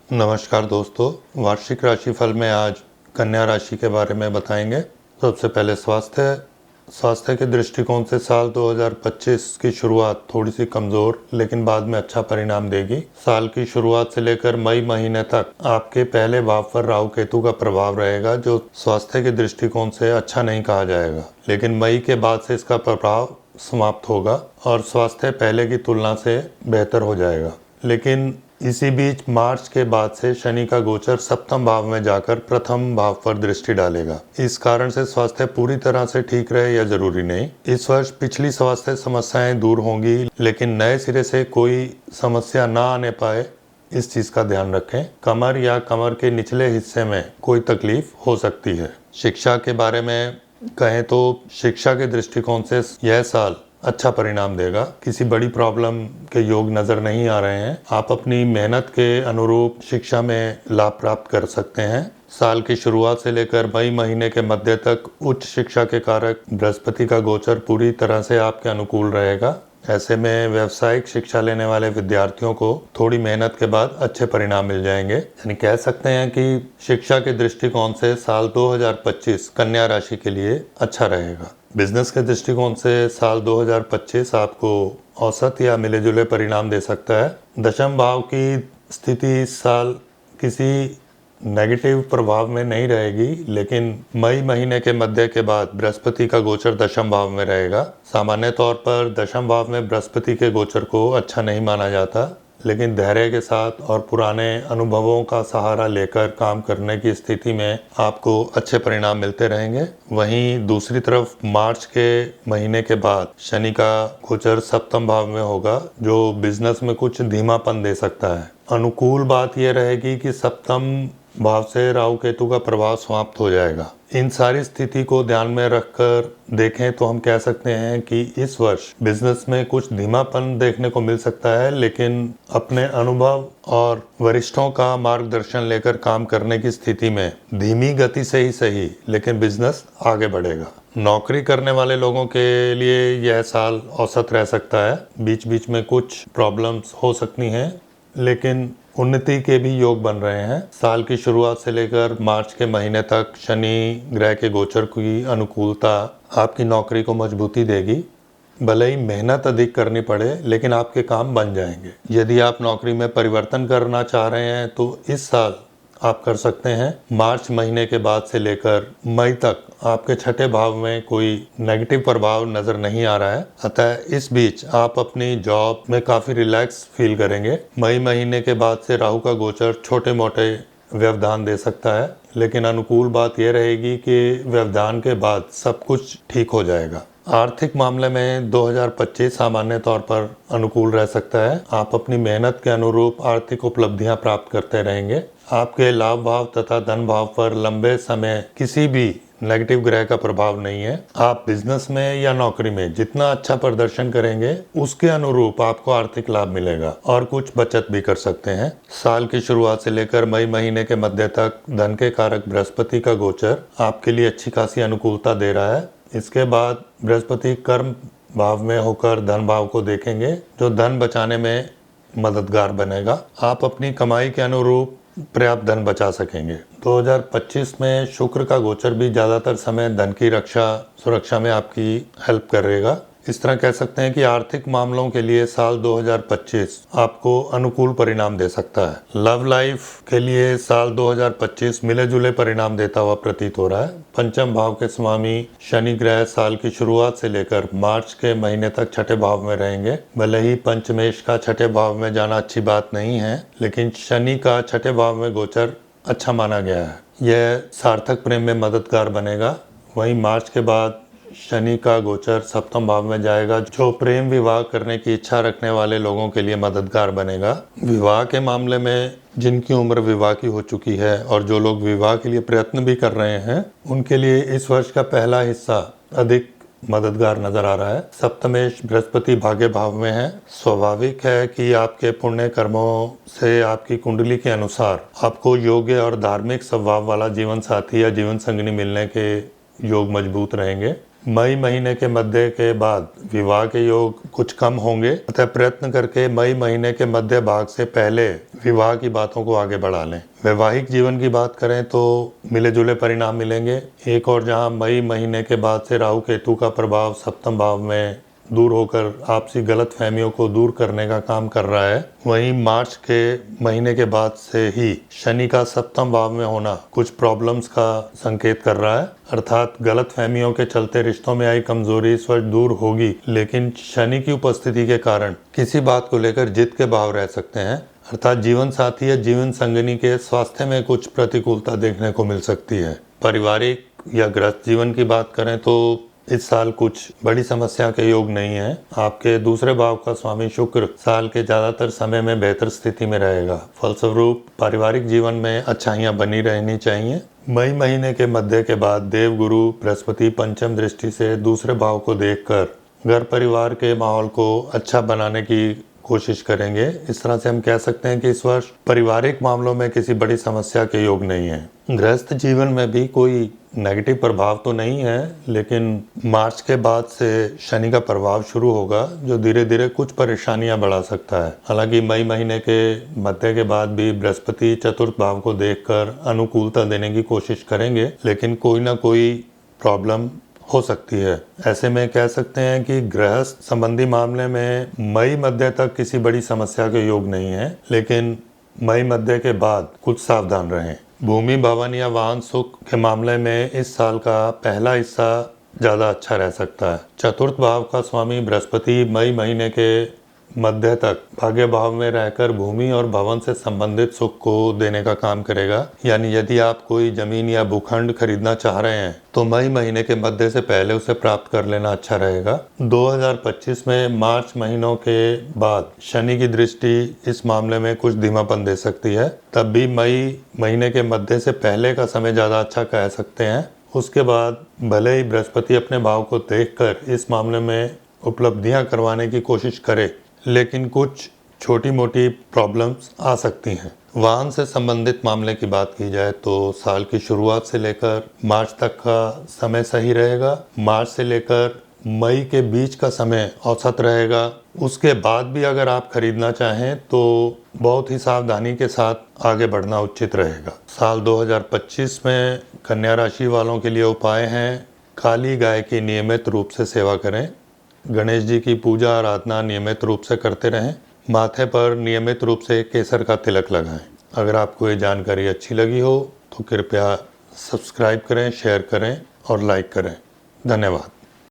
नमस्कार दोस्तों, वार्षिक राशिफल में आज कन्या राशि के बारे में बताएंगे। सबसे पहले स्वास्थ्य के दृष्टिकोण से साल 2025 की शुरुआत थोड़ी सी कमज़ोर लेकिन बाद में अच्छा परिणाम देगी। साल की शुरुआत से लेकर मई महीने तक आपके पहले भाव पर राहु केतु का प्रभाव रहेगा, जो स्वास्थ्य के दृष्टिकोण से अच्छा नहीं कहा जाएगा, लेकिन मई के बाद से इसका प्रभाव समाप्त होगा और स्वास्थ्य पहले की तुलना से बेहतर हो जाएगा। लेकिन इसी बीच मार्च के बाद से शनि का गोचर सप्तम भाव में जाकर प्रथम भाव पर दृष्टि डालेगा। इस कारण से स्वास्थ्य पूरी तरह से ठीक रहे या जरूरी नहीं। इस वर्ष पिछली स्वास्थ्य समस्याएं दूर होंगी, लेकिन नए सिरे से कोई समस्या ना आने पाए, इस चीज का ध्यान रखें। कमर या कमर के निचले हिस्से में कोई तकलीफ हो सकती है। शिक्षा के बारे में कहें तो शिक्षा के दृष्टिकोण से यह साल अच्छा परिणाम देगा। किसी बड़ी प्रॉब्लम के योग नजर नहीं आ रहे हैं। आप अपनी मेहनत के अनुरूप शिक्षा में लाभ प्राप्त कर सकते हैं। साल की शुरुआत से लेकर मई महीने के मध्य तक उच्च शिक्षा के कारक बृहस्पति का गोचर पूरी तरह से आपके अनुकूल रहेगा। ऐसे में व्यावसायिक शिक्षा लेने वाले विद्यार्थियों को थोड़ी मेहनत के बाद अच्छे परिणाम मिल जाएंगे। यानी कह सकते हैं कि शिक्षा के दृष्टिकोण से साल 2025 कन्या राशि के लिए अच्छा रहेगा। बिजनेस के दृष्टिकोण से साल 2025 आपको औसत या मिले जुले परिणाम दे सकता है। दशम भाव की स्थिति इस साल किसी नेगेटिव प्रभाव में नहीं रहेगी, लेकिन मई महीने के मध्य के बाद बृहस्पति का गोचर दशम भाव में रहेगा। सामान्य तौर पर दशम भाव में बृहस्पति के गोचर को अच्छा नहीं माना जाता, लेकिन धैर्य के साथ और पुराने अनुभवों का सहारा लेकर काम करने की स्थिति में आपको अच्छे परिणाम मिलते रहेंगे। वहीं दूसरी तरफ मार्च के महीने के बाद शनि का गोचर सप्तम भाव में होगा, जो बिजनेस में कुछ धीमापन दे सकता है। अनुकूल बात यह रहेगी कि सप्तम भाव से राहु केतु का प्रभाव समाप्त हो जाएगा। इन सारी स्थिति को ध्यान में रखकर देखें तो हम कह सकते हैं कि इस वर्ष बिजनेस में कुछ धीमापन देखने को मिल सकता है, लेकिन अपने अनुभव और वरिष्ठों का मार्गदर्शन लेकर काम करने की स्थिति में धीमी गति से ही सही, लेकिन बिजनेस आगे बढ़ेगा। नौकरी करने वाले लोगों के लिए यह साल औसत रह सकता है। बीच बीच में कुछ प्रॉब्लम्स हो सकती हैं, लेकिन उन्नति के भी योग बन रहे हैं। साल की शुरुआत से लेकर मार्च के महीने तक शनि ग्रह के गोचर की अनुकूलता आपकी नौकरी को मजबूती देगी। भले ही मेहनत अधिक करनी पड़े, लेकिन आपके काम बन जाएंगे। यदि आप नौकरी में परिवर्तन करना चाह रहे हैं तो इस साल आप कर सकते हैं। मार्च महीने के बाद से लेकर मई तक आपके छठे भाव में कोई नेगेटिव प्रभाव नजर नहीं आ रहा है, अतः इस बीच आप अपनी जॉब में काफी रिलैक्स फील करेंगे। मई महीने के बाद से राहु का गोचर छोटे मोटे व्यवधान दे सकता है, लेकिन अनुकूल बात यह रहेगी कि व्यवधान के बाद सब कुछ ठीक हो जाएगा। आर्थिक मामले में 2025 सामान्य तौर पर अनुकूल रह सकता है। आप अपनी मेहनत के अनुरूप आर्थिक उपलब्धियां प्राप्त करते रहेंगे। आपके लाभ भाव तथा धन भाव पर लंबे समय किसी भी नेगेटिव ग्रह का प्रभाव नहीं है। आप बिजनेस में या नौकरी में जितना अच्छा प्रदर्शन करेंगे, उसके अनुरूप आपको आर्थिक लाभ मिलेगा और कुछ बचत भी कर सकते हैं। साल की शुरुआत से लेकर मई महीने के मध्य तक धन के कारक बृहस्पति का गोचर आपके लिए अच्छी खासी अनुकूलता दे रहा है। इसके बाद बृहस्पति कर्म भाव में होकर धन भाव को देखेंगे, जो धन बचाने में मददगार बनेगा। आप अपनी कमाई के अनुरूप पर्याप्त धन बचा सकेंगे। 2025 में शुक्र का गोचर भी ज्यादातर समय धन की सुरक्षा में आपकी हेल्प करेगा। इस तरह कह सकते हैं कि आर्थिक मामलों के लिए साल 2025 आपको अनुकूल परिणाम दे सकता है। लव लाइफ के लिए साल 2025 मिले जुले परिणाम देता हुआ प्रतीत हो रहा है। पंचम भाव के स्वामी शनि ग्रह साल की शुरुआत से लेकर मार्च के महीने तक छठे भाव में रहेंगे। भले ही पंचमेश का छठे भाव में जाना अच्छी बात नहीं है, लेकिन शनि का छठे भाव में गोचर अच्छा माना गया है। यह सार्थक प्रेम में मददगार बनेगा। वहीं मार्च के बाद शनि का गोचर सप्तम भाव में जाएगा, जो प्रेम विवाह करने की इच्छा रखने वाले लोगों के लिए मददगार बनेगा। विवाह के मामले में जिनकी उम्र विवाह की हो चुकी है और जो लोग विवाह के लिए प्रयत्न भी कर रहे हैं, उनके लिए इस वर्ष का पहला हिस्सा अधिक मददगार नजर आ रहा है। सप्तमेश बृहस्पति भाग्य भाव में है। स्वाभाविक है कि आपके पुण्य कर्मों से आपकी कुंडली के अनुसार आपको योग्य और धार्मिक स्वभाव वाला जीवन साथी या जीवन संगिनी मिलने के योग मजबूत रहेंगे। मई महीने के मध्य के बाद विवाह के योग कुछ कम होंगे, अतः प्रयत्न करके मई महीने के मध्य भाग से पहले विवाह की बातों को आगे बढ़ा लें। वैवाहिक जीवन की बात करें तो मिले जुले परिणाम मिलेंगे। एक और जहां मई महीने के बाद से राहु केतु का प्रभाव सप्तम भाव में दूर होकर आपसी गलत फहमियों को दूर करने का काम कर रहा है, वहीं मार्च के महीने के बाद से ही शनि का सप्तम भाव में होना कुछ प्रॉब्लम्स का संकेत कर रहा है। अर्थात गलत फहमियों के चलते रिश्तों में आई कमजोरी इस वर्ष दूर होगी, लेकिन शनि की उपस्थिति के कारण किसी बात को लेकर जिद के भाव रह सकते हैं। अर्थात जीवन साथी या जीवन संगनी के स्वास्थ्य में कुछ प्रतिकूलता देखने को मिल सकती है। पारिवारिक या गृहस्थ जीवन की बात करें तो इस साल कुछ बड़ी समस्या के योग नहीं है। आपके दूसरे भाव का स्वामी शुक्र साल के ज्यादातर समय में बेहतर स्थिति में रहेगा। फलस्वरूप पारिवारिक जीवन में अच्छाइयां बनी रहनी चाहिए। मई महीने के मध्य के बाद देव गुरु बृहस्पति पंचम दृष्टि से दूसरे भाव को देखकर घर परिवार के माहौल को अच्छा बनाने की कोशिश करेंगे। इस तरह से हम कह सकते हैं कि इस वर्ष पारिवारिक मामलों में किसी बड़ी समस्या के योग नहीं है। गृहस्थ जीवन में भी कोई नेगेटिव प्रभाव तो नहीं है, लेकिन मार्च के बाद से शनि का प्रभाव शुरू होगा जो धीरे धीरे कुछ परेशानियां बढ़ा सकता है। हालांकि मई महीने के मध्य के बाद भी बृहस्पति चतुर्थ भाव को देखकर अनुकूलता देने की कोशिश करेंगे, लेकिन कोई ना कोई प्रॉब्लम हो सकती है। ऐसे में कह सकते हैं कि गृहस्थ संबंधी मामले में मई मध्य तक किसी बड़ी समस्या के योग नहीं है, लेकिन मई मध्य के बाद कुछ सावधान रहें। भूमि भवन या वाहन सुख के मामले में इस साल का पहला हिस्सा ज़्यादा अच्छा रह सकता है। चतुर्थ भाव का स्वामी बृहस्पति मई महीने के मध्य तक भाग्य भाव में रहकर भूमि और भवन से संबंधित सुख को देने का काम करेगा। यानी यदि आप कोई जमीन या भूखंड खरीदना चाह रहे हैं तो मई महीने के मध्य से पहले उसे प्राप्त कर लेना अच्छा रहेगा। 2025 में मार्च महीनों के बाद शनि की दृष्टि इस मामले में कुछ धीमापन दे सकती है। तब भी मई महीने के मध्य से पहले का समय ज़्यादा अच्छा कह सकते हैं। उसके बाद भले ही बृहस्पति अपने भाव को देखकर इस मामले में उपलब्धियां करवाने की कोशिश करे, लेकिन कुछ छोटी मोटी प्रॉब्लम्स आ सकती हैं। वाहन से संबंधित मामले की बात की जाए तो साल की शुरुआत से लेकर मार्च तक का समय सही रहेगा। मार्च से लेकर मई के बीच का समय औसत रहेगा। उसके बाद भी अगर आप खरीदना चाहें तो बहुत ही सावधानी के साथ आगे बढ़ना उचित रहेगा। साल 2025 में कन्या राशि वालों के लिए उपाय हैं, काली गाय की नियमित रूप से सेवा करें, गणेश जी की पूजा आराधना नियमित रूप से करते रहें, माथे पर नियमित रूप से केसर का तिलक लगाएं। अगर आपको ये जानकारी अच्छी लगी हो तो कृपया सब्सक्राइब करें, शेयर करें और लाइक करें। धन्यवाद।